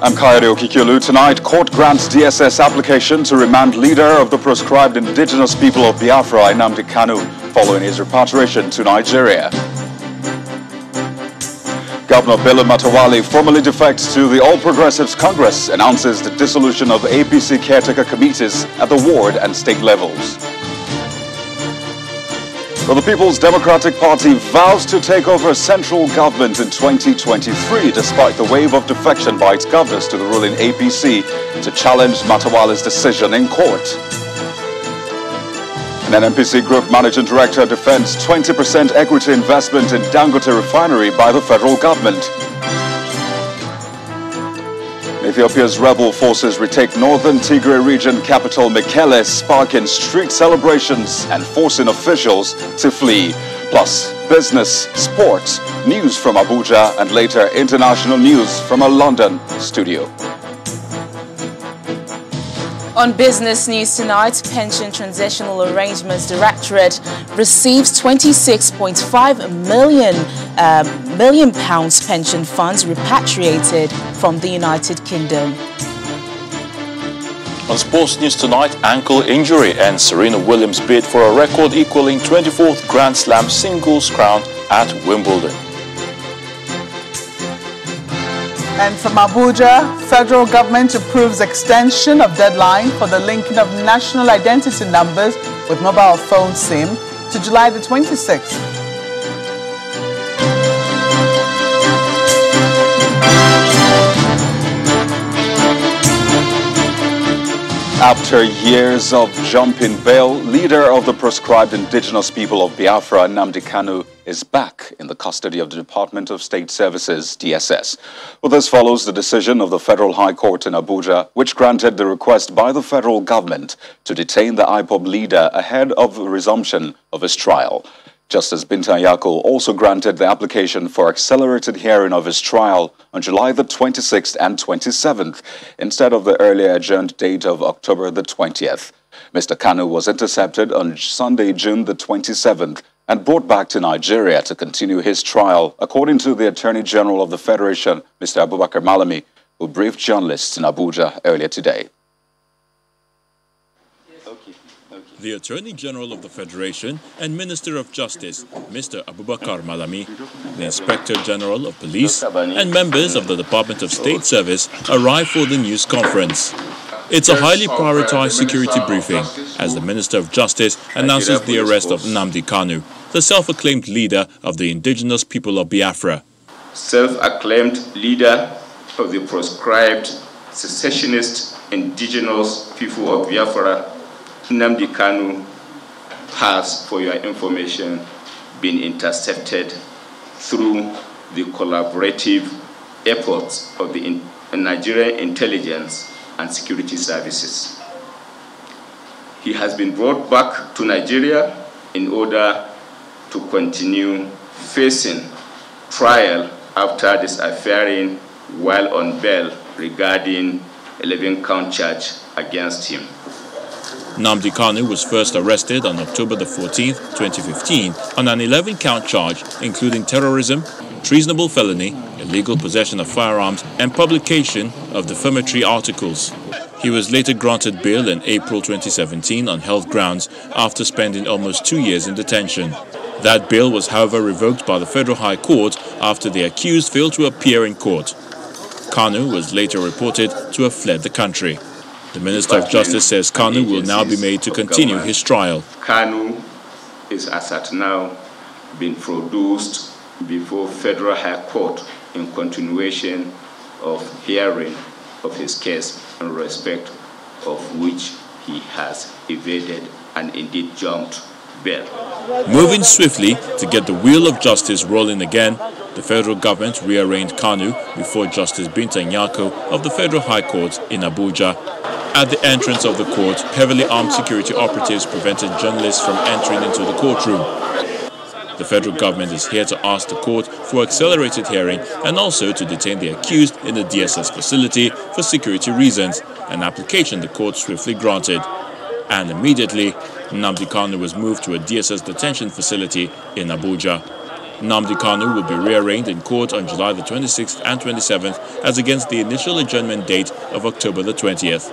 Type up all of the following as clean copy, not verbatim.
I'm Kayode Okikiolu. Tonight, court grants DSS application to remand leader of the proscribed indigenous people of Biafra, Nnamdi Kanu, following his repatriation to Nigeria. Governor Bello Matawalle formally defects to the All Progressives Congress, announces the dissolution of APC caretaker committees at the ward and state levels. Well, the People's Democratic Party vows to take over central government in 2023, despite the wave of defection by its governors to the ruling APC to challenge Matawalle's decision in court. And an NNPC Group Managing Director defends 20% equity investment in Dangote refinery by the federal government. Ethiopia's rebel forces retake northern Tigray region capital Mekelle, sparking street celebrations and forcing officials to flee. Plus, business, sports, news from Abuja, and later international news from a London studio. On business news tonight, Pension Transitional Arrangements Directorate receives £26.5 million pension funds repatriated from the United Kingdom. On sports news tonight, ankle injury and Serena Williams' bid for a record equaling 24th Grand Slam singles crown at Wimbledon. And from Abuja, federal government approves extension of deadline for the linking of national identity numbers with mobile phone SIM to July the 26th. After years of jumping bail, leader of the proscribed indigenous people of Biafra, Nnamdi Kanu, is back in the custody of the Department of State Services, DSS. Well, this follows the decision of the Federal High Court in Abuja, which granted the request by the federal government to detain the IPOB leader ahead of the resumption of his trial. Justice Binta Nyako also granted the application for accelerated hearing of his trial on July the 26th and 27th, instead of the earlier adjourned date of October the 20th. Mr. Kanu was intercepted on Sunday, June the 27th, and brought back to Nigeria to continue his trial, according to the Attorney General of the Federation, Mr. Abubakar Malami, who briefed journalists in Abuja earlier today. The Attorney General of the Federation and Minister of Justice, Mr. Abubakar Malami, the Inspector General of Police, and members of the Department of State Service arrived for the news conference. It's a highly prioritized security briefing as the Minister of Justice announces the arrest of Nnamdi Kanu, the self-acclaimed leader of the indigenous people of Biafra. Self-acclaimed leader of the proscribed secessionist indigenous people of Biafra, Nnamdi Kanu has, for your information, been intercepted through the collaborative efforts of the Nigerian intelligence and security services. He has been brought back to Nigeria in order to continue facing trial after disappearing while on bail regarding 11-count charge against him. Nnamdi Kanu was first arrested on October the 14th, 2015 on an 11-count charge including terrorism, treasonable felony, illegal possession of firearms and publication of defamatory articles. He was later granted bail in April 2017 on health grounds after spending almost 2 years in detention. That bail was however revoked by the Federal High Court after the accused failed to appear in court. Kanu was later reported to have fled the country. The Minister of Justice says Kanu will now be made to continue his trial. Kanu is as at now being produced before Federal High Court in continuation of hearing of his case in respect of which he has evaded and indeed jumped bail. Moving swiftly to get the wheel of justice rolling again, the federal government rearranged Kanu before Justice Binta Nyako of the Federal High Court in Abuja. At the entrance of the court, heavily armed security operatives prevented journalists from entering into the courtroom. The federal government is here to ask the court for accelerated hearing and also to detain the accused in the DSS facility for security reasons, an application the court swiftly granted. And immediately, Nnamdi Kanu was moved to a DSS detention facility in Abuja. Nnamdi Kanu will be rearraigned in court on July the 26th and 27th as against the initial adjournment date of October the 20th.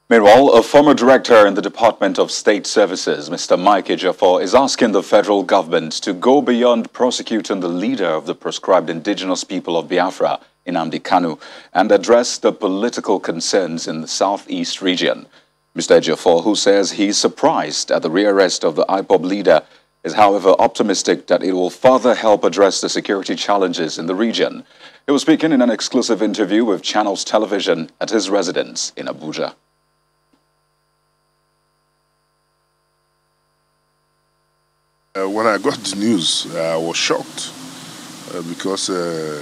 Meanwhile, a former director in the Department of State Services, Mr. Mike Ejiofor, is asking the federal government to go beyond prosecuting the leader of the proscribed indigenous people of Biafra, Nnamdi Kanu, and address the political concerns in the southeast region. Mr. Ejiofor, who says he's surprised at the rearrest of the IPOB leader, is however optimistic that it will further help address the security challenges in the region. He was speaking in an exclusive interview with Channels Television at his residence in Abuja. When I got the news, I was shocked because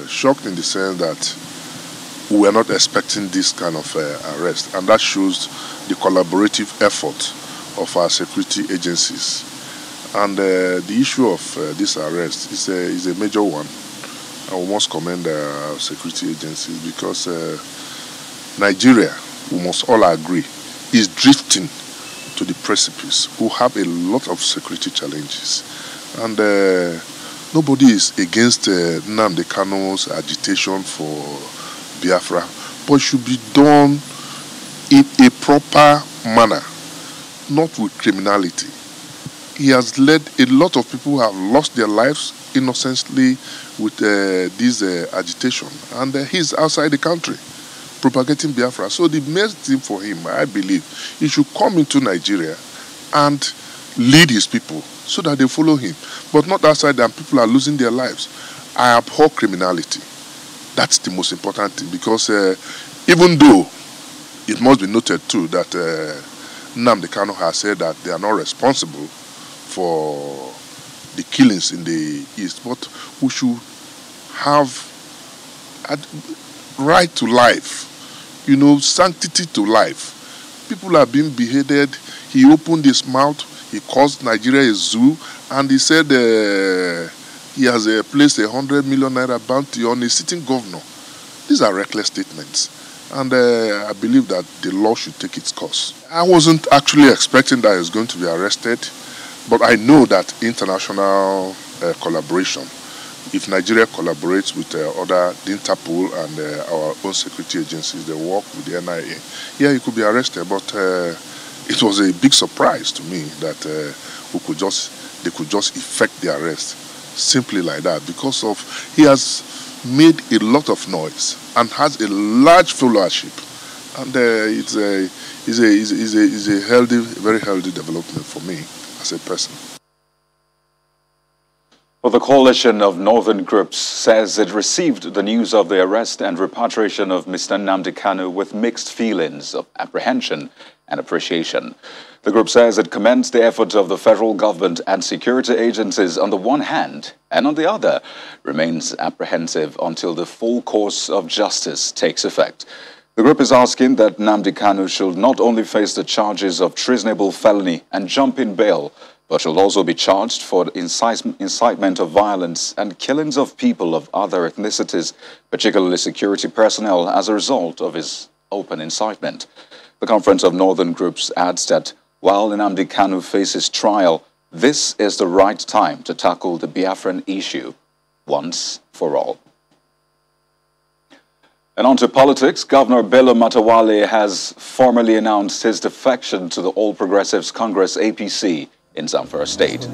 shocked in the sense that we were not expecting this kind of arrest, and that shows the collaborative effort of our security agencies. And the issue of this arrest is a major one. I must commend our security agencies because Nigeria, we must all agree, is drifting to the precipice, who have a lot of security challenges. And nobody is against Nnamdi Kanu's agitation for Biafra, but it should be done in a proper manner, not with criminality. He has led a lot of people who have lost their lives innocently with this agitation, and he's outside the country propagating Biafra. So the best thing for him, I believe, he should come into Nigeria and lead his people so that they follow him, but not outside and people are losing their lives. I abhor criminality. That's the most important thing, because even though it must be noted too that Nnamdi Kanu has said that they are not responsible for the killings in the East, but we should have a right to life, sanctity to life. People are being beheaded. He opened his mouth, he caused Nigeria a zoo, and he said he has placed 100 million naira bounty on a sitting governor. These are reckless statements, and I believe that the law should take its course. I wasn't actually expecting that he was going to be arrested, but I know that international collaboration, if Nigeria collaborates with the Interpol and our own security agencies, they work with the NIA, yeah, he could be arrested. But it was a big surprise to me that they could just effect the arrest simply like that, because of he has made a lot of noise and has a large followership, and it's a healthy, very healthy development for me as a person. Well, the coalition of northern groups says it received the news of the arrest and repatriation of Mr. Nnamdi Kanu with mixed feelings of apprehension and appreciation. The group says it commends the efforts of the federal government and security agencies on the one hand, and on the other, remains apprehensive until the full course of justice takes effect. The group is asking that Nnamdi Kanu should not only face the charges of treasonable felony and jump in bail, but shall also be charged for incitement of violence and killings of people of other ethnicities, particularly security personnel, as a result of his open incitement. The Conference of Northern Groups adds that while Nnamdi Kanu faces trial, this is the right time to tackle the Biafran issue once for all. And on to politics, Governor Bello Matawalle has formally announced his defection to the All Progressives Congress APC in Zamfara State.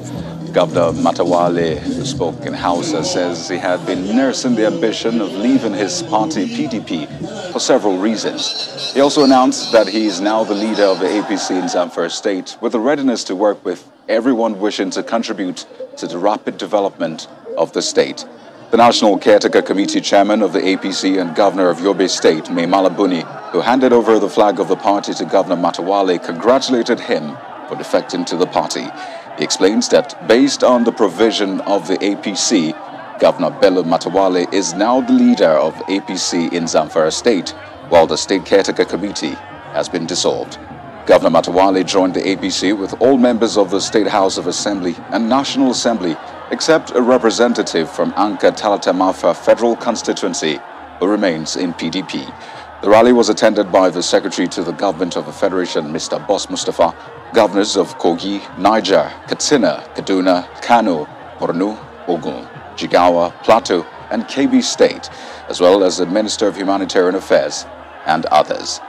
Governor Matawalle, who spoke in Hausa, says he had been nursing the ambition of leaving his party PDP for several reasons. He also announced that he is now the leader of the APC in Zamfara State, with a readiness to work with everyone wishing to contribute to the rapid development of the state. The National Caretaker Committee chairman of the APC and governor of Yobe State, Mai Mala Buni, who handed over the flag of the party to Governor Matawalle, congratulated him for defecting to the party. He explains that based on the provision of the APC, Governor Bello Matawalle is now the leader of APC in Zamfara State, while the State Caretaker Committee has been dissolved. Governor Matawalle joined the APC with all members of the State House of Assembly and National Assembly, except a representative from Anka Talatamafa Federal Constituency, who remains in PDP. The rally was attended by the Secretary to the Government of the Federation, Mr. Boss Mustafa, governors of Kogi, Niger, Katsina, Kaduna, Kano, Borno, Ogun, Jigawa, Plateau, and KB State, as well as the Minister of Humanitarian Affairs and others.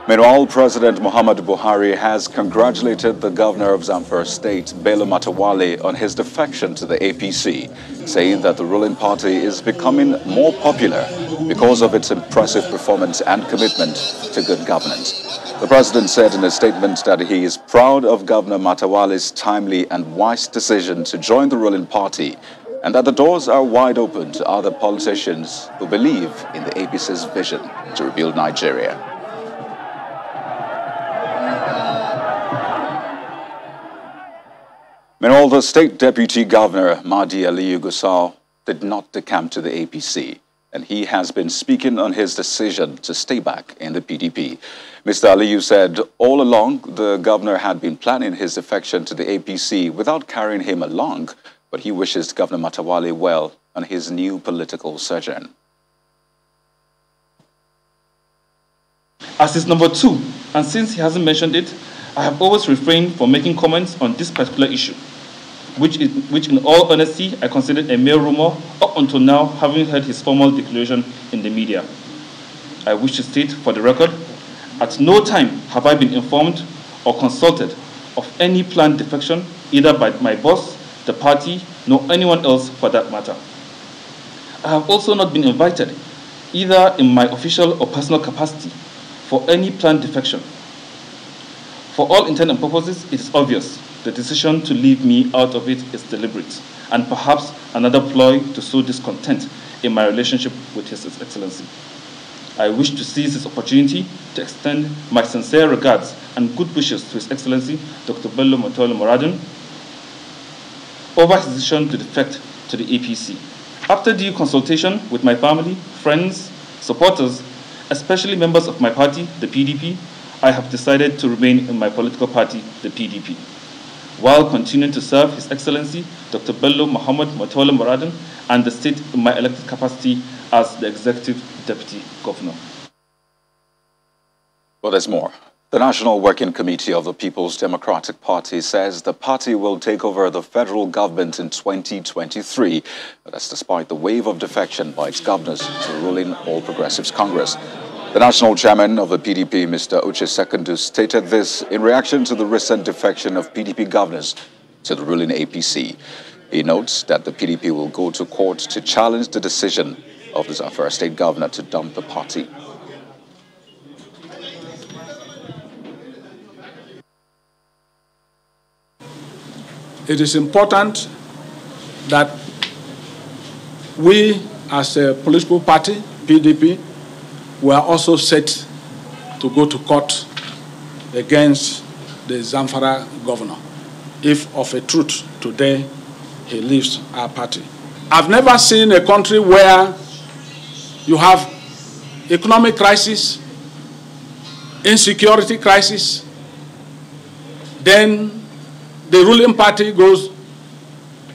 Meanwhile, President Muhammadu Buhari has congratulated the governor of Zamfara State, Bello Matawalle, on his defection to the APC, saying that the ruling party is becoming more popular because of its impressive performance and commitment to good governance. The president said in a statement that he is proud of Governor Matawalle's timely and wise decision to join the ruling party, and that the doors are wide open to other politicians who believe in the APC's vision to rebuild Nigeria. Meanwhile, the state deputy governor, Mahdi Aliyu Gusau, did not decamp to the APC, and he has been speaking on his decision to stay back in the PDP. Mr. Aliyu said all along the governor had been planning his defection to the APC without carrying him along, but he wishes Governor Matawalle well on his new political sojourn. As his number 2, and since he hasn't mentioned it, I have always refrained from making comments on this particular issue, which in all honesty, I considered a mere rumor up until now, having heard his formal declaration in the media. I wish to state for the record, at no time have I been informed or consulted of any planned defection, either by my boss, the party, nor anyone else for that matter. I have also not been invited, either in my official or personal capacity, for any planned defection. For all intents and purposes, it is obvious the decision to leave me out of it is deliberate, and perhaps another ploy to sow discontent in my relationship with His Excellency. I wish to seize this opportunity to extend my sincere regards and good wishes to His Excellency, Dr. Bello Matawalle Moradun, over his decision to defect to the APC. After due consultation with my family, friends, supporters, especially members of my party, the PDP, I have decided to remain in my political party, the PDP, while continuing to serve His Excellency, Dr. Bello Muhammad Matawalle Moradun, and the state in my elected capacity as the Executive Deputy Governor. Well, there's more. The National Working Committee of the People's Democratic Party says the party will take over the federal government in 2023. But that's despite the wave of defection by its governors to the ruling All Progressives Congress. The national chairman of the PDP, Mr. Uche Secondus, stated this in reaction to the recent defection of PDP governors to the ruling APC. He notes that the PDP will go to court to challenge the decision of the Zamfara state governor to dump the party. It is important that we, as a political party, PDP, we are also set to go to court against the Zamfara governor, if of a truth today he leaves our party. I've never seen a country where you have economic crisis, insecurity crisis, then the ruling party goes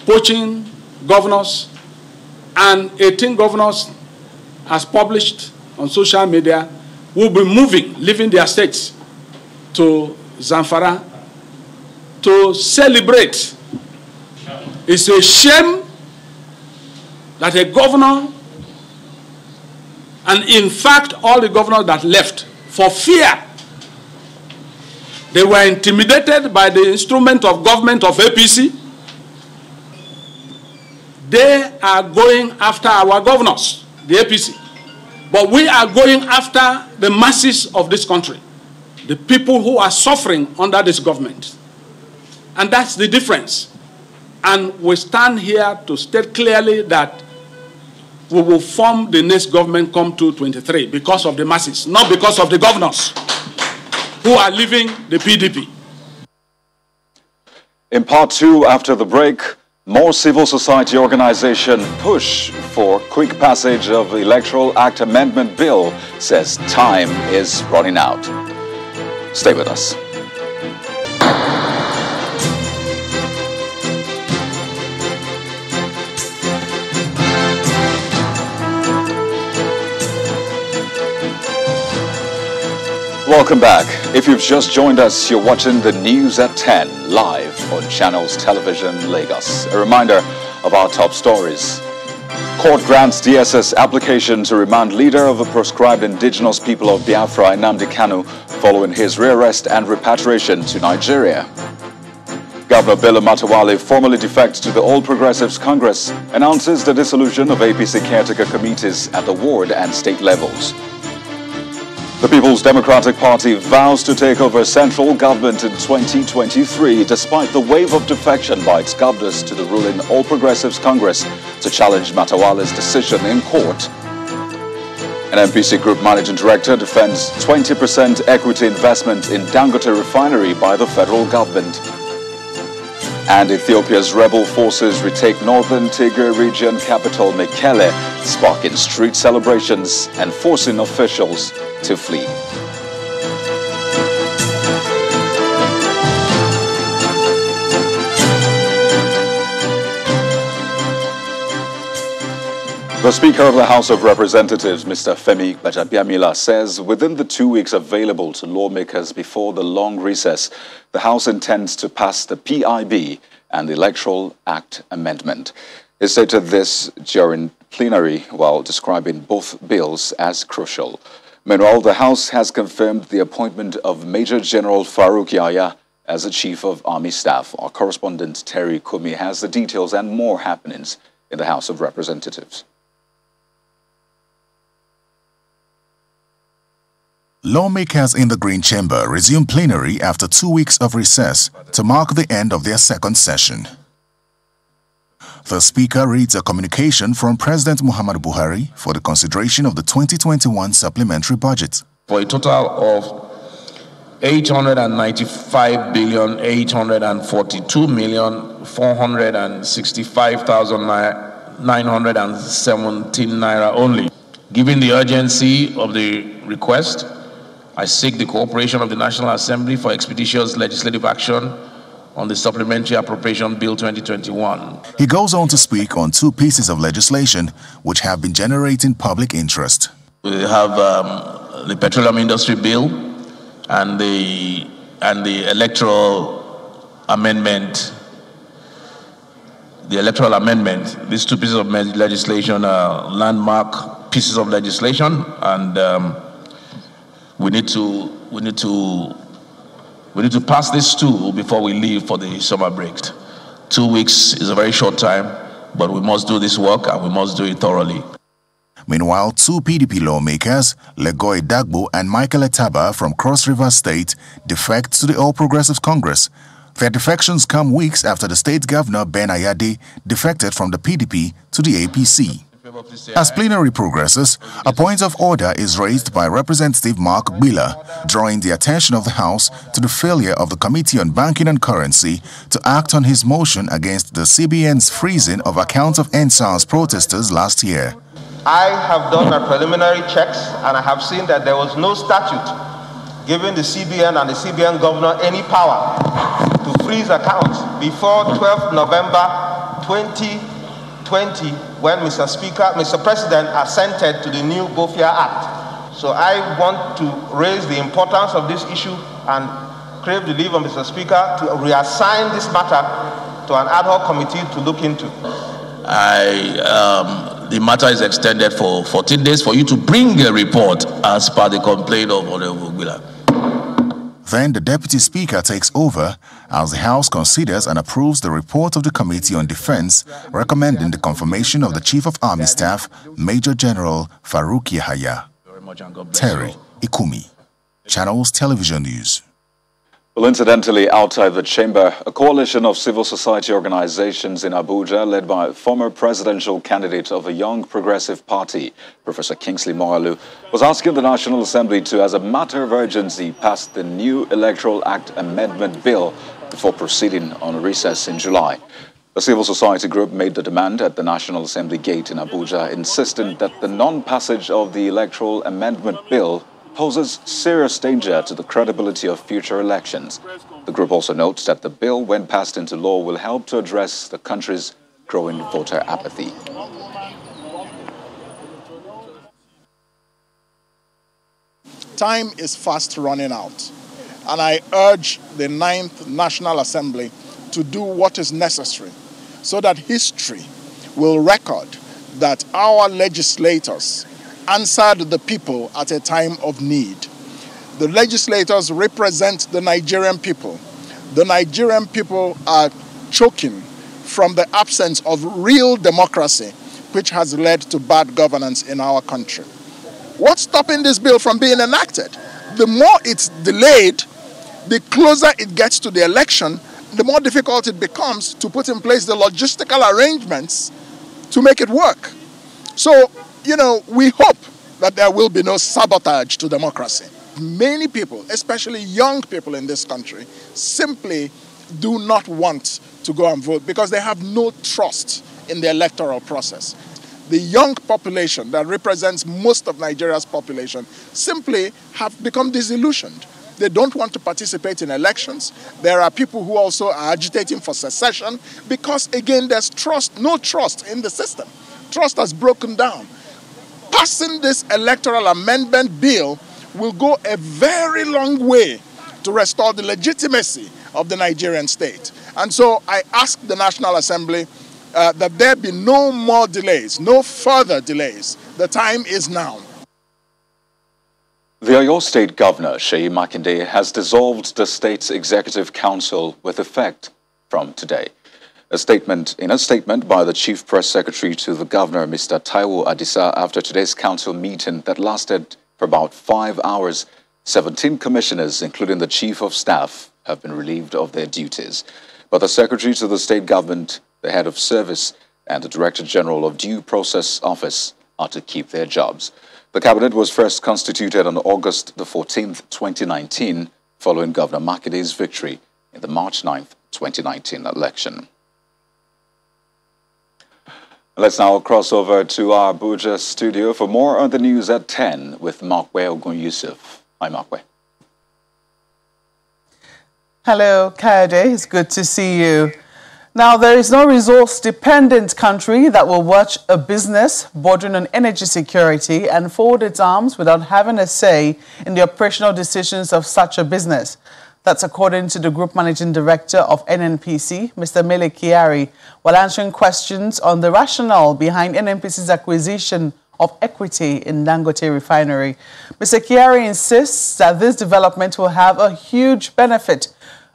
poaching governors, and 18 governors, as published on social media, will be moving, leaving their states to Zamfara to celebrate. It's a shame that a governor, and in fact all the governors that left, for fear, they were intimidated by the instrument of government of APC. They are going after our governors, the APC. But we are going after the masses of this country, the people who are suffering under this government. And that's the difference. And we stand here to state clearly that we will form the next government come 2023 because of the masses, not because of the governors who are leaving the PDP. In part 2, after the break, more civil society organization push for quick passage of the Electoral Act Amendment Bill says time is running out. Stay with us. Welcome back. If you've just joined us, you're watching the news at 10 live on Channels Television Lagos. A reminder of our top stories. Court grants DSS application to remand leader of the proscribed indigenous people of Biafra, Nnamdi Kanu, following his rearrest and repatriation to Nigeria. Governor Bello Matawalle formally defects to the All Progressives Congress, announces the dissolution of APC caretaker committees at the ward and state levels. The People's Democratic Party vows to take over central government in 2023, despite the wave of defection by its governors to the ruling All Progressives Congress to challenge Matawalle's decision in court. An MPC Group Managing Director defends 20% equity investment in Dangote refinery by the federal government. And Ethiopia's rebel forces retake northern Tigray region capital Mekelle, sparking street celebrations and forcing officials to flee. The Speaker of the House of Representatives, Mr. Femi Gbajabiamila, says within the 2 weeks available to lawmakers before the long recess, the House intends to pass the PIB and the Electoral Act amendment. He stated this during plenary while describing both bills as crucial. Meanwhile, the House has confirmed the appointment of Major General Farouk Yahya as the Chief of Army Staff. Our correspondent Terry Kumi has the details and more happenings in the House of Representatives. Lawmakers in the Green Chamber resumed plenary after 2 weeks of recess to mark the end of their second session. The Speaker reads a communication from President Muhammadu Buhari for the consideration of the 2021 supplementary budget. For a total of 895,842,465,917 naira only. Given the urgency of the request, I seek the cooperation of the National Assembly for expeditious legislative action on the Supplementary Appropriation Bill 2021. He goes on to speak on two pieces of legislation which have been generating public interest. We have the Petroleum Industry Bill and the Electoral Amendment. The Electoral Amendment. These two pieces of legislation are landmark pieces of legislation, and we need to pass these two before we leave for the summer break. 2 weeks is a very short time, but we must do this work and we must do it thoroughly. Meanwhile, two PDP lawmakers, Legoy Dagbo and Michael Etaba from Cross River State, defect to the All Progressives Congress. Their defections come weeks after the state governor, Ben Ayade, defected from the PDP to the APC. As plenary progresses, a point of order is raised by Representative Mark Bila, drawing the attention of the House to the failure of the Committee on Banking and Currency to act on his motion against the CBN's freezing of accounts of EndSARS protesters last year. I have done my preliminary checks and I have seen that there was no statute giving the CBN and the CBN governor any power to freeze accounts before 12th November 2020 when Mr. President assented to the new BOFIA Act. So I want to raise the importance of this issue and crave the leave of Mr. Speaker to reassign this matter to an ad hoc committee to look into. The matter is extended for 14 days for you to bring a report as per the complaint of Honorable Bila. Then the Deputy Speaker takes over as the House considers and approves the report of the Committee on Defense recommending the confirmation of the Chief of Army Staff, Major General Farouk Yahya. Terry Ikumi, Channels Television News. Well, incidentally, outside the chamber, a coalition of civil society organizations in Abuja, led by former presidential candidate of a young progressive party, Professor Kingsley Moghalu, was asking the National Assembly to, as a matter of urgency, pass the new Electoral Act Amendment Bill before proceeding on recess in July. The civil society group made the demand at the National Assembly gate in Abuja, insisting that the non-passage of the Electoral Amendment Bill poses serious danger to the credibility of future elections. The group also notes that the bill, when passed into law, will help to address the country's growing voter apathy. time is fast running out. And I urge the 9th National Assembly to do what is necessary so that history will record that our legislators answered the people at a time of need. The legislators represent the Nigerian people. The Nigerian people are choking from the absence of real democracy, which has led to bad governance in our country. What's stopping this bill from being enacted? The more it's delayed, the closer it gets to the election, the more difficult it becomes to put in place the logistical arrangements to make it work. So, you know, we hope that there will be no sabotage to democracy. Many people, especially young people in this country, simply do not want to go and vote because they have no trust in the electoral process. The young population that represents most of Nigeria's population simply have become disillusioned. They don't want to participate in elections. There are people who also are agitating for secession because, again, there's no trust in the system. Trust has broken down. Passing this electoral amendment bill will go a very long way to restore the legitimacy of the Nigerian state. And so I ask the National Assembly that there be no more delays, no further delays. The time is now. The Oyo State Governor, Seyi Makinde, has dissolved the state's Executive Council with effect from today. In a statement by the Chief Press Secretary to the Governor, Mr. Taiwo Adisa, after today's council meeting that lasted for about 5 hours, 17 commissioners, including the Chief of Staff, have been relieved of their duties. But the Secretary to the State Government, the Head of Service, and the Director General of Due Process Office are to keep their jobs. The Cabinet was first constituted on August the 14th, 2019, following Governor Makinde's victory in the March 9th, 2019 election. Let's now cross over to our Abuja studio for more on the news at 10 with Makwe Ogun-Yusuf. Hi, Makwe. Hello, Kayode. It's good to see you. Now, there is no resource-dependent country that will watch a business bordering on energy security and fold its arms without having a say in the operational decisions of such a business. That's according to the Group Managing Director of NNPC, Mr. Mele Kyari, while answering questions on the rationale behind NNPC's acquisition of equity in Dangote Refinery. Mr. Kyari insists that this development will have a huge benefit,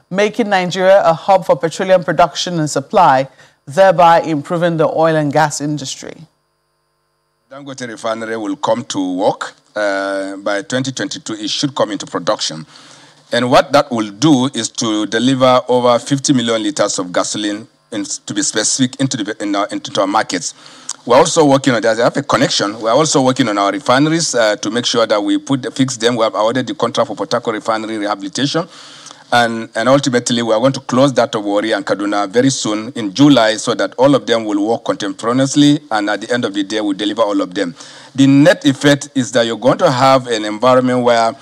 making Nigeria a hub for petroleum production and supply, thereby improving the oil and gas industry. Dangote Refinery will come to work. By 2022, it should come into production. And what that will do is to deliver over 50 million liters of gasoline, to be specific, into our markets. We're also working on that. I have a connection. We're also working on our refineries to make sure that we fix them. We have awarded the contract for Port Harcourt refinery rehabilitation. And ultimately, we are going to close that of Warri and Kaduna very soon in July so that all of them will work contemporaneously, and at the end of the day, we'll deliver all of them. The net effect is that you're going to have an environment where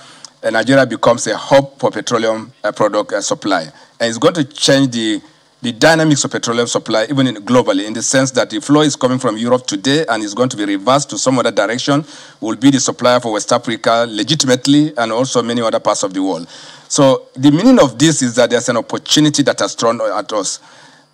Nigeria becomes a hub for petroleum product supply. And it's going to change the dynamics of petroleum supply, even globally, in the sense that the flow is coming from Europe today and is going to be reversed to some other direction, will be the supplier for West Africa legitimately and also many other parts of the world. So the meaning of this is that there's an opportunity that has thrown at us.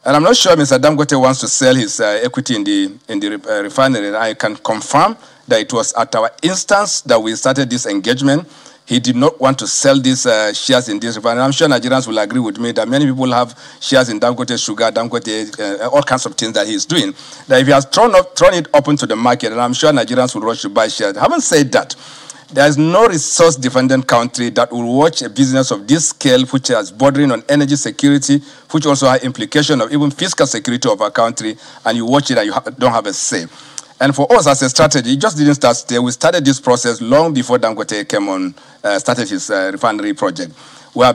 And I'm not sure Mr. Dangote wants to sell his equity in the refinery. I can confirm that it was at our instance that we started this engagement. He did not want to sell these shares in this refinery. I'm sure Nigerians will agree with me that many people have shares in Dangote Sugar, Dangote, all kinds of things that he's doing. That if he has thrown it open to the market, and I'm sure Nigerians will rush to buy shares. Having said that, there is no resource-dependent country that will watch a business of this scale, which is bordering on energy security, which also has implication of even fiscal security of our country, and you watch it and you don't have a say. And for us as a strategy, it just didn't start today. We started this process long before Dangote came on, started his refinery project. We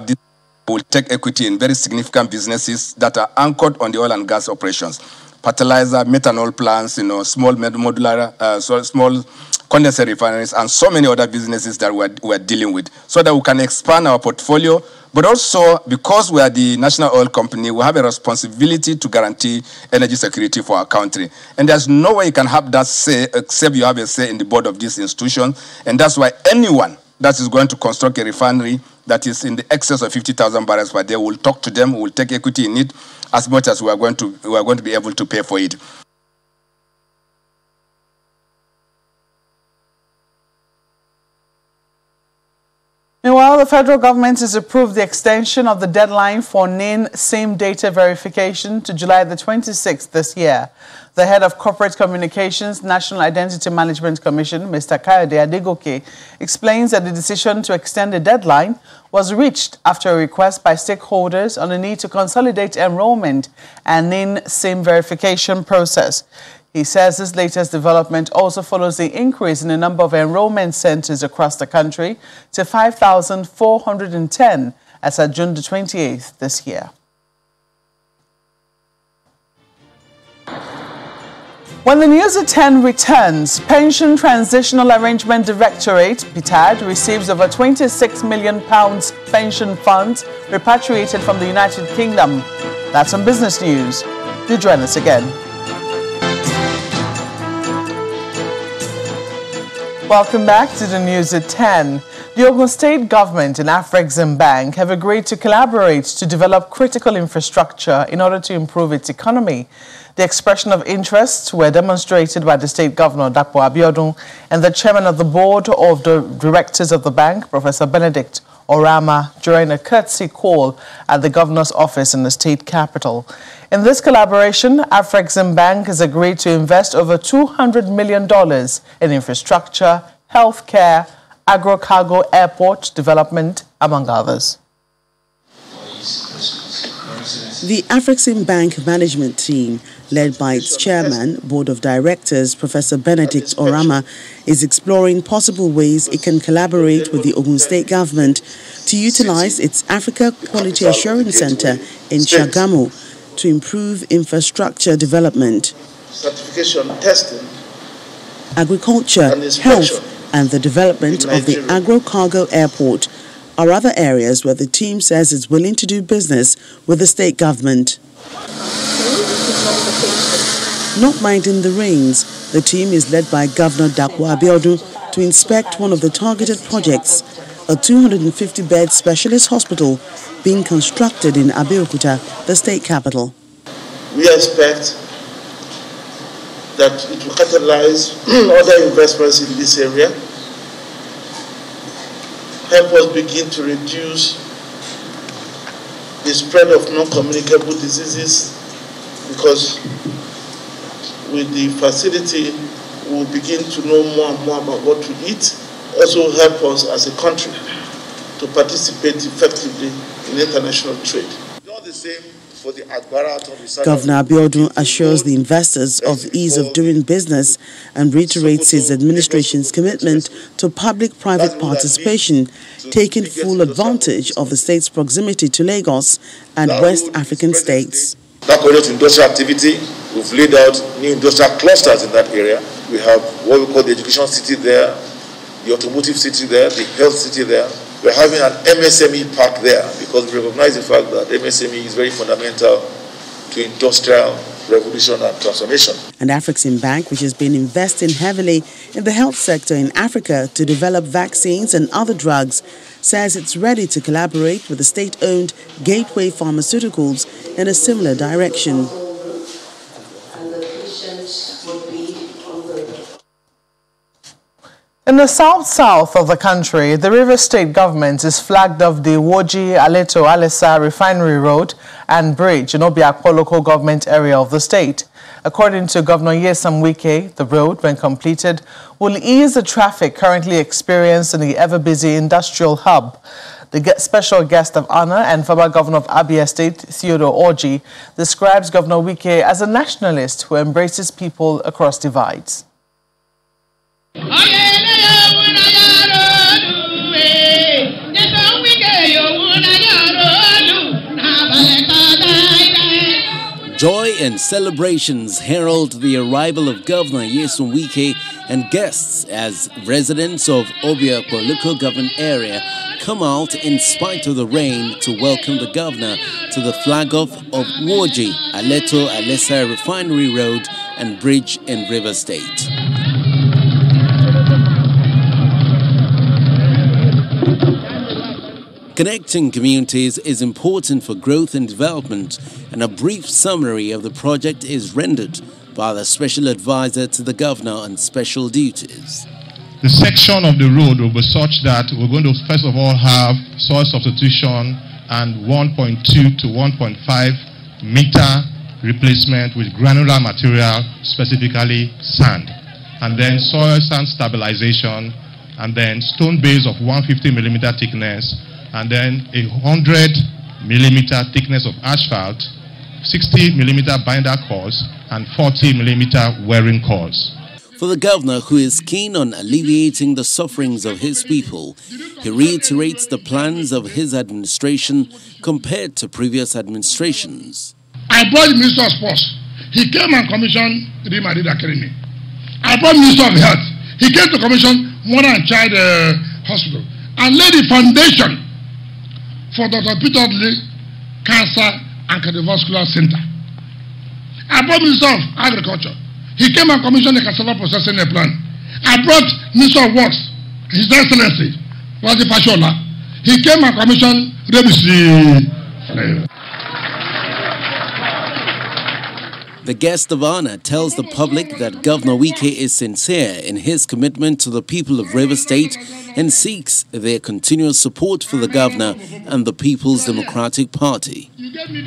will take equity in very significant businesses that are anchored on the oil and gas operations. Fertilizer, methanol plants, small modular, small condensate refineries, and so many other businesses that we're dealing with, so that we can expand our portfolio. But also, because we are the national oil company, we have a responsibility to guarantee energy security for our country. And there's no way you can have that say except you have a say in the board of this institution. And that's why anyone that is going to construct a refinery that is in the excess of 50,000 barrels per day. We'll talk to them. We'll take equity in it as much as we are going to be able to pay for it. Meanwhile, the federal government has approved the extension of the deadline for NIN SIM data verification to July the 26th this year. The head of Corporate Communications National Identity Management Commission, Mr. Kayode Adegoke, explains that the decision to extend the deadline was reached after a request by stakeholders on the need to consolidate enrollment and NIN SIM verification process. He says this latest development also follows the increase in the number of enrollment centers across the country to 5,410 as of June the 28th this year. When the news at 10 returns, Pension Transitional Arrangement Directorate, PTAD, receives over £26 million pension funds repatriated from the United Kingdom. That's on Business News. Do join us again. Welcome back to the news at 10. The Ogun State government and Afrexim Bank have agreed to collaborate to develop critical infrastructure in order to improve its economy. The expression of interests were demonstrated by the State Governor, Dapo Abiodun, and the Chairman of the Board of the Directors of the Bank, Professor Benedict Orama, during a courtesy call at the Governor's office in the state capital. In this collaboration, Afrexim Bank has agreed to invest over $200 million in infrastructure, healthcare, agro-cargo airport development, among others. The Afrexim Bank management team, led by its chairman, Board of Directors, Professor Benedict Orama, is exploring possible ways it can collaborate with the Ogun State government to utilize its Africa Quality Assurance Center in Shagamu to improve infrastructure development, certification, testing, agriculture, health, and the development of the agro-cargo airport are other areas where the team says it's willing to do business with the state government. Not minding the rains, the team is led by Governor Dapo Abiodun to inspect one of the targeted projects, a 250-bed specialist hospital being constructed in Abeokuta, the state capital. We expect that it will catalyze other investments in this area, help us begin to reduce the spread of non-communicable diseases, because with the facility we'll begin to know more and more about what to eat. Also help us as a country to participate effectively in international trade. Not the same for the Governor Abiodun assures the investors of ease of doing business and reiterates his administration's commitment to public-private participation, taking full advantage of the state's proximity to Lagos and West African states. That correlates industrial activity. We've laid out new industrial clusters in that area. We have what we call the education city there, the automotive city there, the health city there. We're having an MSME park there because we recognize the fact that MSME is very fundamental to industrial revolution and transformation. And Afrexim Bank, which has been investing heavily in the health sector in Africa to develop vaccines and other drugs, says it's ready to collaborate with the state-owned Gateway Pharmaceuticals in a similar direction. In the south of the country, the Rivers State government has flagged off the Woji Aleto Alesa Refinery Road and Bridge in Obiakpo local government area of the state. According to Governor Nyesom Wike, the road, when completed, will ease the traffic currently experienced in the ever-busy industrial hub. The special guest of honor and former governor of Abia State, Theodore Orji, describes Governor Wike as a nationalist who embraces people across divides. Joy and celebrations herald the arrival of Governor Nyesom Wike and guests as residents of Obiakpo local government area come out in spite of the rain to welcome the governor to the flag-off of Woji Aleto Alesa Refinery Road and Bridge in Rivers State. Connecting communities is important for growth and development, and a brief summary of the project is rendered by the Special Advisor to the Governor on Special Duties. The section of the road will be such that we're going to first of all have soil substitution and 1.2 to 1.5 meter replacement with granular material, specifically sand, and then soil sand stabilization, and then stone base of 150 millimeter thickness, and then 100 millimeter thickness of asphalt, 60 millimeter binder cores, and 40 millimeter wearing cores. For the governor, who is keen on alleviating the sufferings of his people, he reiterates the plans of his administration compared to previous administrations. I brought the Minister of Sports. He came and commissioned the Madrid Academy. I brought Minister of Health. He came to commission Mother and Child Hospital and laid the foundation for Dr. Peter Odili Cancer and Cardiovascular Center. I brought Minister of Agriculture. He came and commissioned the cassava processing plant. I brought Minister of Works, His Excellency, Wazir Fashola. He came and commissioned Rebisi. The guest of honor tells the public that Governor Wike is sincere in his commitment to the people of Rivers State and seeks their continuous support for the governor and the People's Democratic Party.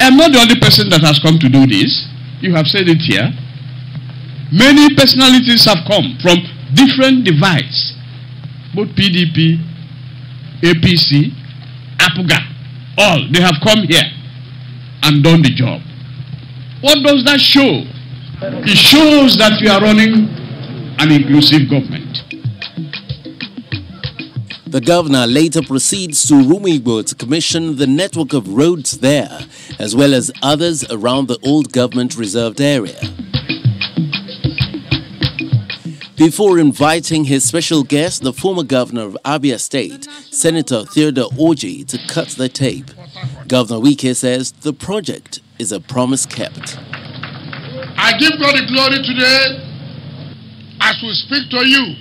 I'm not the only person that has come to do this. You have said it here. Many personalities have come from different divides, both PDP, APC, APUGA, all. They have come here and done the job. What does that show? It shows that we are running an inclusive government. The governor later proceeds to Rumigbo to commission the network of roads there, as well as others around the old government reserved area. Before inviting his special guest, the former governor of Abia State, Senator Theodore Oji, to cut the tape, Governor Wike says the project is a promise kept. I give God the glory today as we speak to you.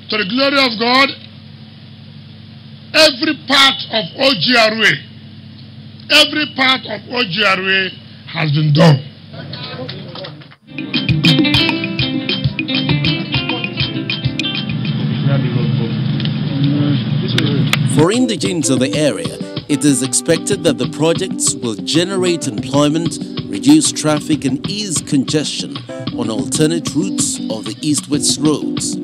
To the glory of God, every part of OGRA, every part of OGRA has been done. For indigents of the area, it is expected that the projects will generate employment, reduce traffic and ease congestion on alternate routes of the east-west roads.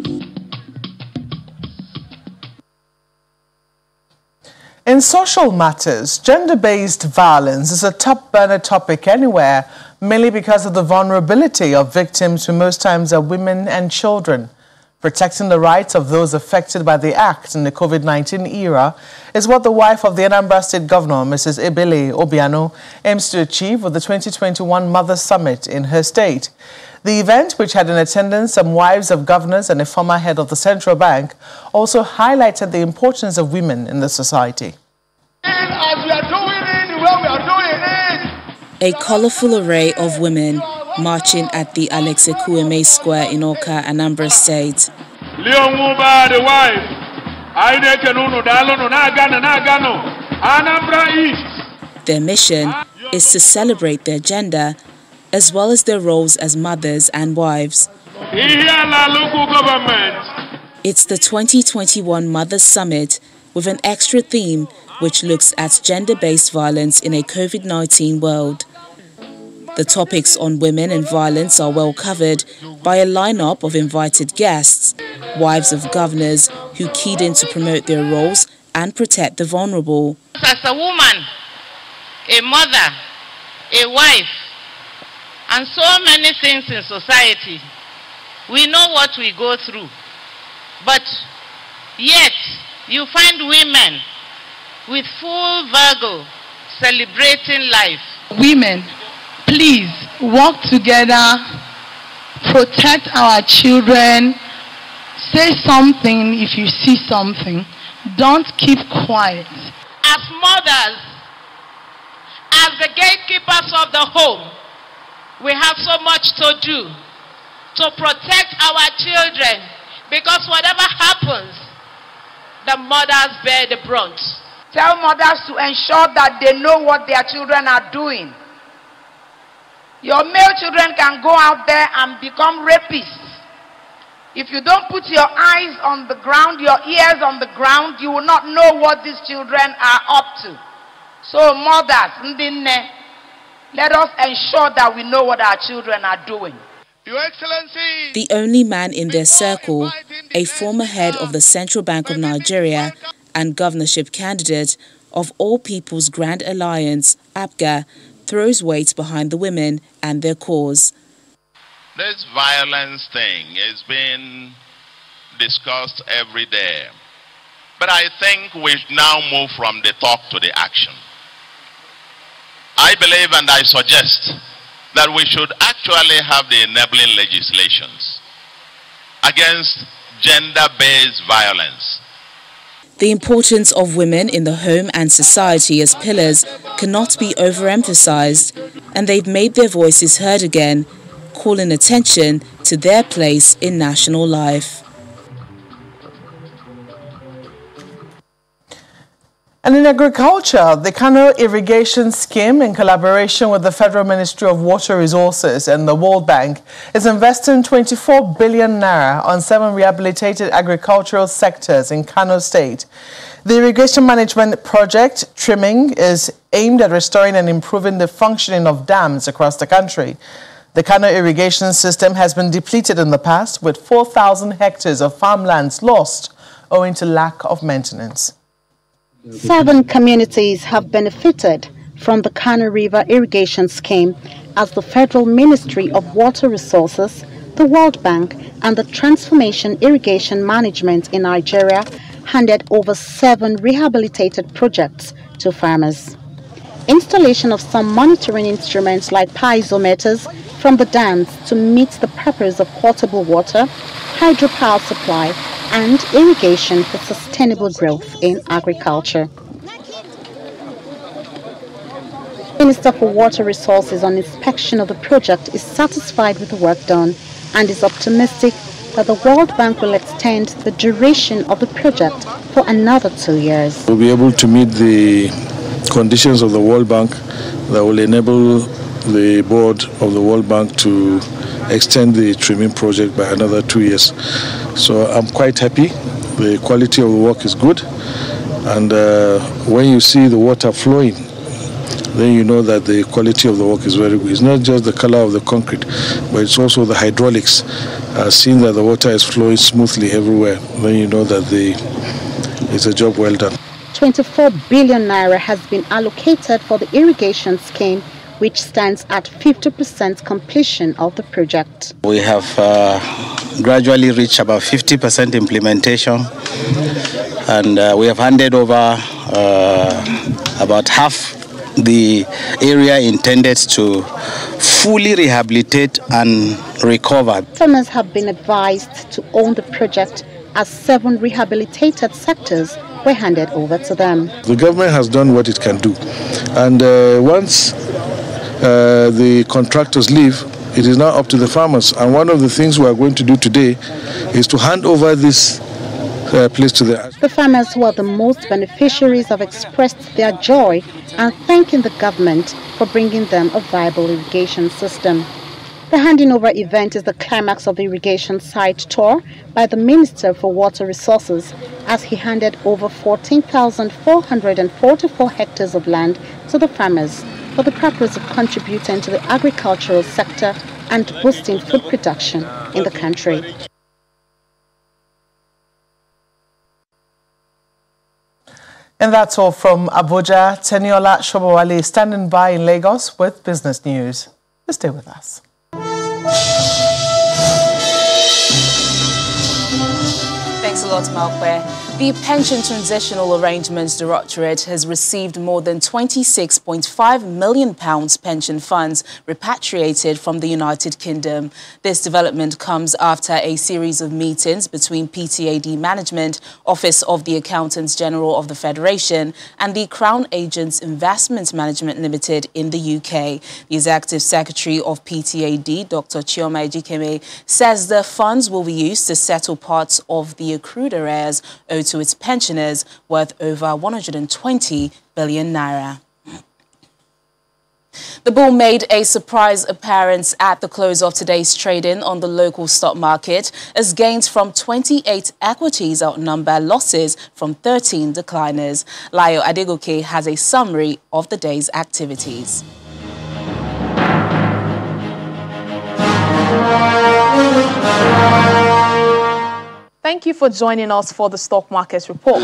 In social matters, gender-based violence is a top-burner topic anywhere, mainly because of the vulnerability of victims, who most times are women and children. Protecting the rights of those affected by the act in the COVID-19 era is what the wife of the Anambra State Governor, Mrs. Ebele Obiano, aims to achieve with the 2021 Mother Summit in her state. The event, which had in attendance some wives of governors and a former head of the central bank, also highlighted the importance of women in the society. A colorful array of women marching at the Alex Ekwueme Square in Awka, Anambra State. The wife. Their mission is to celebrate their gender as well as their roles as mothers and wives. It's the 2021 Mother Summit with an extra theme which looks at gender-based violence in a COVID-19 world. The topics on women and violence are well covered by a lineup of invited guests, wives of governors who keyed in to promote their roles and protect the vulnerable. As a woman, a mother, a wife, and so many things in society, we know what we go through. But yet, you find women with full vigor celebrating life. Women, please work together, protect our children, say something if you see something, don't keep quiet. As mothers, as the gatekeepers of the home, we have so much to do to protect our children, because whatever happens, the mothers bear the brunt. Tell mothers to ensure that they know what their children are doing. Your male children can go out there and become rapists. If you don't put your eyes on the ground, your ears on the ground, you will not know what these children are up to. So mothers, let us ensure that we know what our children are doing. Your Excellency! The only man in their circle, a former head of the Central Bank of Nigeria and governorship candidate of All People's Grand Alliance, APGA, throws weight behind the women and their cause. This violence thing is being discussed every day. But I think we now move from the talk to the action. I believe and I suggest that we should actually have the enabling legislations against gender-based violence. The importance of women in the home and society as pillars cannot be overemphasized, and they've made their voices heard again, calling attention to their place in national life. And in agriculture, the Kano Irrigation Scheme, in collaboration with the Federal Ministry of Water Resources and the World Bank, is investing 24 billion naira on 7 rehabilitated agricultural sectors in Kano State. The irrigation management project, Trimming, is aimed at restoring and improving the functioning of dams across the country. The Kano irrigation system has been depleted in the past, with 4,000 hectares of farmlands lost owing to lack of maintenance. 7 communities have benefited from the Kano River Irrigation Scheme as the Federal Ministry of Water Resources, the World Bank and the Transformation Irrigation Management in Nigeria handed over 7 rehabilitated projects to farmers. Installation of some monitoring instruments like piezometers from the dams to meet the purpose of potable water, hydropower supply and irrigation for sustainable growth in agriculture. Minister for Water Resources on inspection of the project is satisfied with the work done and is optimistic that the World Bank will extend the duration of the project for another 2 years. We'll be able to meet the conditions of the World Bank that will enable the board of the World Bank to extend the trimming project by another 2 years. So I'm quite happy. The quality of the work is good, and when you see the water flowing, then you know that the quality of the work is very good. It's not just the color of the concrete, but it's also the hydraulics. Seeing that the water is flowing smoothly everywhere, then you know that it's a job well done. 24 billion naira has been allocated for the irrigation scheme, which stands at 50% completion of the project. We have gradually reached about 50% implementation, and we have handed over about half the area intended to fully rehabilitate and recover. Farmers have been advised to own the project as 7 rehabilitated sectors were handed over to them. The government has done what it can do, and once the contractors leave, it is now up to the farmers. And one of the things we are going to do today is to hand over this place to the farmers who are the most beneficiaries have expressed their joy and thanking the government for bringing them a viable irrigation system. The handing over event is the climax of the irrigation site tour by the Minister for Water Resources as he handed over 14,444 hectares of land to the farmers for the purpose of contributing to the agricultural sector and boosting food production in the country. And that's all from Abuja. Teniola Shobowale is standing by in Lagos with business news. Stay with us. Thanks a lot, Malkwe. The Pension Transitional Arrangements Directorate has received more than £26.5 million pension funds repatriated from the United Kingdom. This development comes after a series of meetings between PTAD Management, Office of the Accountants General of the Federation, and the Crown Agents Investment Management Limited in the UK. The Executive Secretary of PTAD, Dr. Chioma Ejikeme, says the funds will be used to settle parts of the accrued arrears owed to its pensioners worth over 120 billion naira. The bull made a surprise appearance at the close of today's trading on the local stock market as gains from 28 equities outnumber losses from 13 decliners. Layo Adegoke has a summary of the day's activities. Thank you for joining us for the Stock Market Report.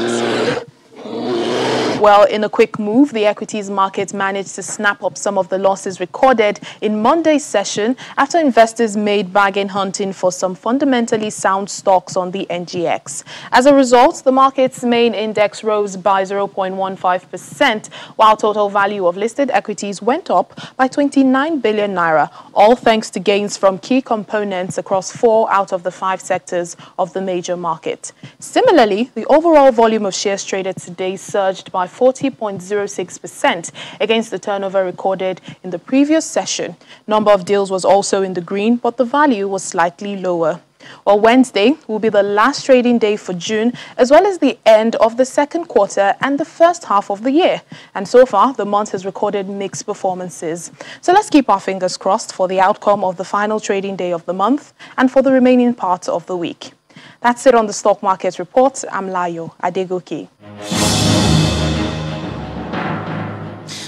Well, in a quick move, the equities market managed to snap up some of the losses recorded in Monday's session after investors made bargain hunting for some fundamentally sound stocks on the NGX. As a result, the market's main index rose by 0.15%, while total value of listed equities went up by 29 billion naira, all thanks to gains from key components across 4 out of the 5 sectors of the major market. Similarly, the overall volume of shares traded today surged by 40.06% against the turnover recorded in the previous session. Number of deals was also in the green, but the value was slightly lower. Well, Wednesday will be the last trading day for June, as well as the end of the second quarter and the first half of the year. And so far, the month has recorded mixed performances. So let's keep our fingers crossed for the outcome of the final trading day of the month and for the remaining part of the week. That's it on the Stock Market Report. I'm Layo Adegoke.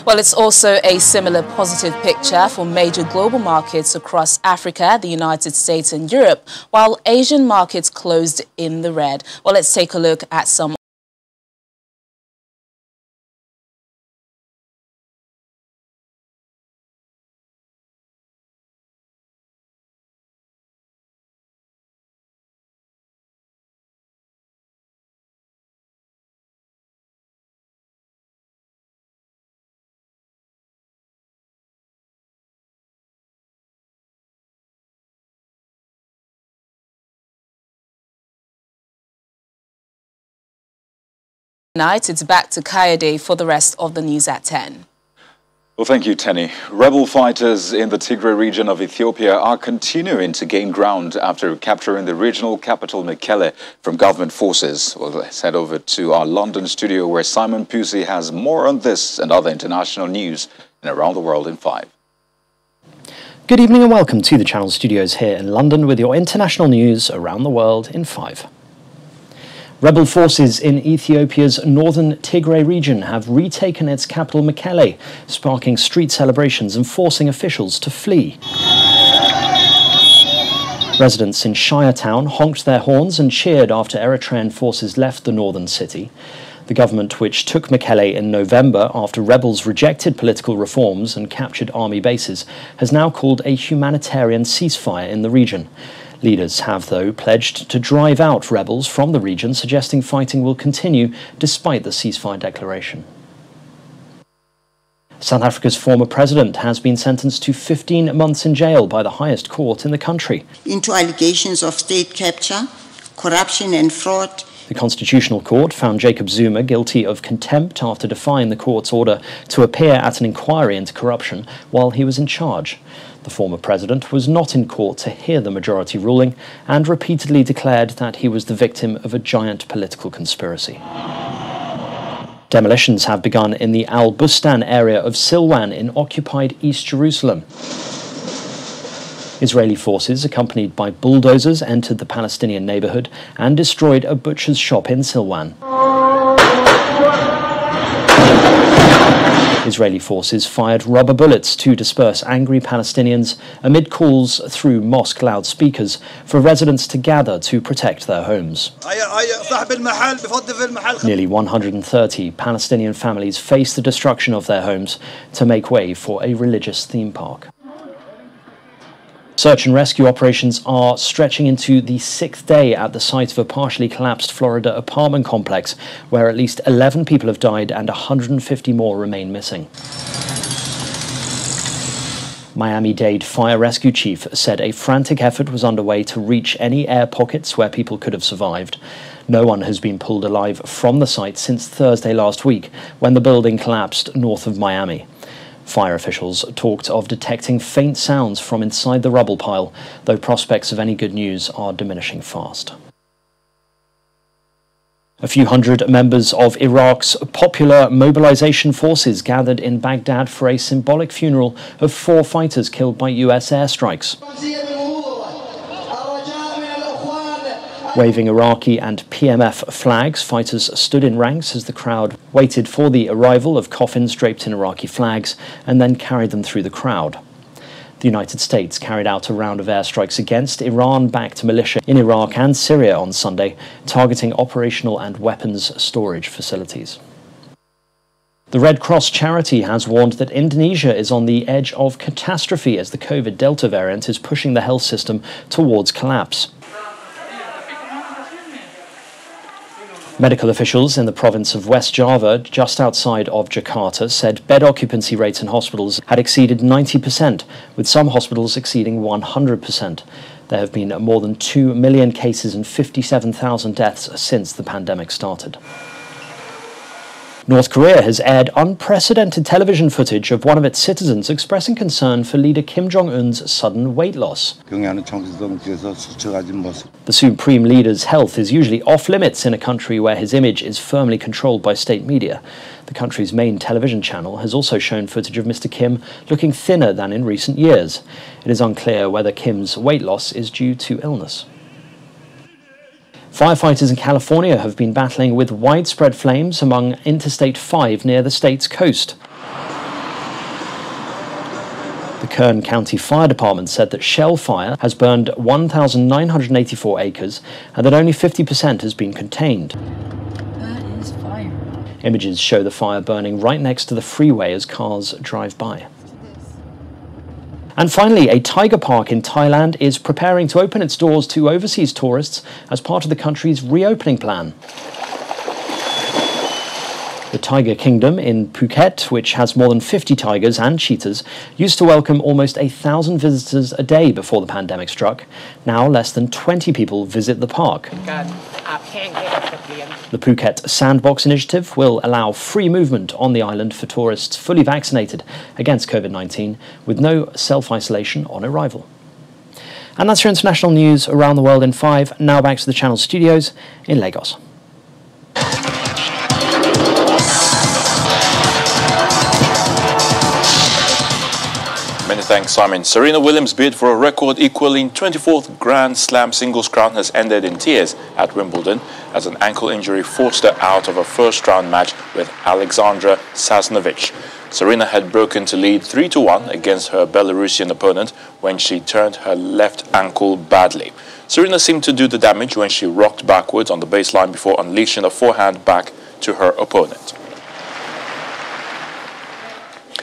Well, it's also a similar positive picture for major global markets across Africa, the United States and Europe, while Asian markets closed in the red. Well, let's take a look at some night. It's back to Kayode for the rest of the news at 10. Well, thank you, Tenny. Rebel fighters in the Tigray region of Ethiopia are continuing to gain ground after capturing the regional capital, Mekelle, from government forces. Well, let's head over to our London studio where Simon Pusey has more on this and other international news and around the world in 5. Good evening and welcome to the Channel Studios here in London with your international news around the world in 5. Rebel forces in Ethiopia's northern Tigray region have retaken its capital Mekelle, sparking street celebrations and forcing officials to flee. Residents in Shire Town honked their horns and cheered after Eritrean forces left the northern city. The government, which took Mekelle in November after rebels rejected political reforms and captured army bases, has now called a humanitarian ceasefire in the region. Leaders have, though, pledged to drive out rebels from the region, suggesting fighting will continue despite the ceasefire declaration. South Africa's former president has been sentenced to 15 months in jail by the highest court in the country. Into allegations of state capture, corruption and fraud. The Constitutional Court found Jacob Zuma guilty of contempt after defying the court's order to appear at an inquiry into corruption while he was in charge. The former president was not in court to hear the majority ruling and repeatedly declared that he was the victim of a giant political conspiracy. Demolitions have begun in the Al Bustan area of Silwan in occupied East Jerusalem. Israeli forces, accompanied by bulldozers, entered the Palestinian neighborhood and destroyed a butcher's shop in Silwan. Israeli forces fired rubber bullets to disperse angry Palestinians amid calls through mosque loudspeakers for residents to gather to protect their homes. Nearly 130 Palestinian families face the destruction of their homes to make way for a religious theme park. Search and rescue operations are stretching into the 6th day at the site of a partially collapsed Florida apartment complex, where at least 11 people have died and 150 more remain missing. Miami-Dade fire rescue chief said a frantic effort was underway to reach any air pockets where people could have survived. No one has been pulled alive from the site since Thursday last week, when the building collapsed north of Miami. Fire officials talked of detecting faint sounds from inside the rubble pile, though prospects of any good news are diminishing fast. A few hundred members of Iraq's Popular Mobilization Forces gathered in Baghdad for a symbolic funeral of 4 fighters killed by US airstrikes. Waving Iraqi and PMF flags, fighters stood in ranks as the crowd waited for the arrival of coffins draped in Iraqi flags and then carried them through the crowd. The United States carried out a round of airstrikes against Iran-backed militia in Iraq and Syria on Sunday, targeting operational and weapons storage facilities. The Red Cross charity has warned that Indonesia is on the edge of catastrophe as the COVID Delta variant is pushing the health system towards collapse. Medical officials in the province of West Java, just outside of Jakarta, said bed occupancy rates in hospitals had exceeded 90%, with some hospitals exceeding 100%. There have been more than 2 million cases and 57,000 deaths since the pandemic started. North Korea has aired unprecedented television footage of one of its citizens expressing concern for leader Kim Jong-un's sudden weight loss. The supreme leader's health is usually off-limits in a country where his image is firmly controlled by state media. The country's main television channel has also shown footage of Mr. Kim looking thinner than in recent years. It is unclear whether Kim's weight loss is due to illness. Firefighters in California have been battling with widespread flames along Interstate 5 near the state's coast. The Kern County Fire Department said that shell fire has burned 1,984 acres and that only 50% has been contained. That is fire. Images show the fire burning right next to the freeway as cars drive by. And finally, a tiger park in Thailand is preparing to open its doors to overseas tourists as part of the country's reopening plan. The Tiger Kingdom in Phuket, which has more than 50 tigers and cheetahs, used to welcome almost 1,000 visitors a day before the pandemic struck. Now less than 20 people visit the park. The Phuket Sandbox Initiative will allow free movement on the island for tourists fully vaccinated against COVID-19 with no self-isolation on arrival. And that's your international news around the world in 5. Now back to the channel studios in Lagos. Many thanks, Simon. Serena Williams' bid for a record-equaling 24th Grand Slam singles crown has ended in tears at Wimbledon as an ankle injury forced her out of a first-round match with Alexandra Sasnovich. Serena had broken to lead 3-1 against her Belarusian opponent when she turned her left ankle badly. Serena seemed to do the damage when she rocked backwards on the baseline before unleashing a forehand back to her opponent.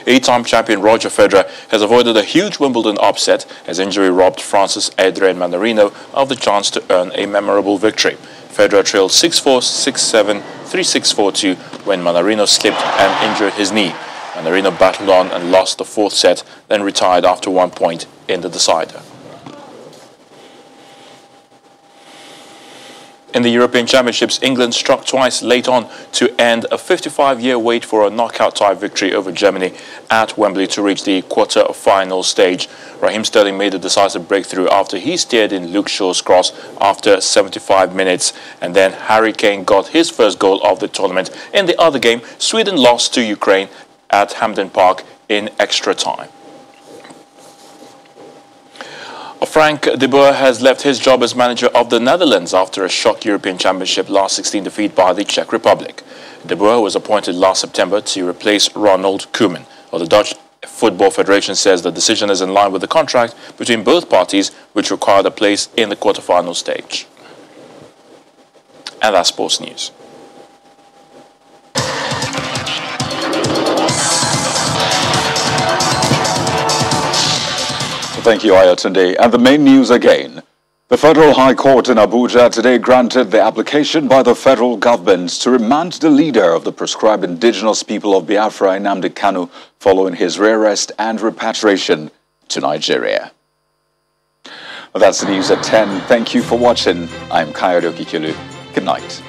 8-time champion Roger Federer has avoided a huge Wimbledon upset as injury robbed France's Adrien Manarino of the chance to earn a memorable victory. Federer trailed 6-4, 6-7, 3-6, 4-2 when Manarino slipped and injured his knee. Manarino battled on and lost the 4th set, then retired after 1 point in the decider. In the European Championships, England struck twice late on to end a 55-year wait for a knockout-tie victory over Germany at Wembley to reach the quarter-final stage. Raheem Sterling made a decisive breakthrough after he steered in Luke Shaw's cross after 75 minutes. And then Harry Kane got his first goal of the tournament. In the other game, Sweden lost to Ukraine at Hampden Park in extra time. Frank de Boer has left his job as manager of the Netherlands after a shock European Championship last 16 defeat by the Czech Republic. De Boer was appointed last September to replace Ronald Koeman. Well, the Dutch Football Federation says the decision is in line with the contract between both parties, which required a place in the quarter-final stage. And that's sports news. Thank you, Ayatunde. And the main news again. The Federal High Court in Abuja today granted the application by the federal government to remand the leader of the proscribed indigenous people of Biafra, Nnamdi Kanu, following his rearrest and repatriation to Nigeria. Well, that's the news at 10. Thank you for watching. I'm Kayode Okikelu. Good night.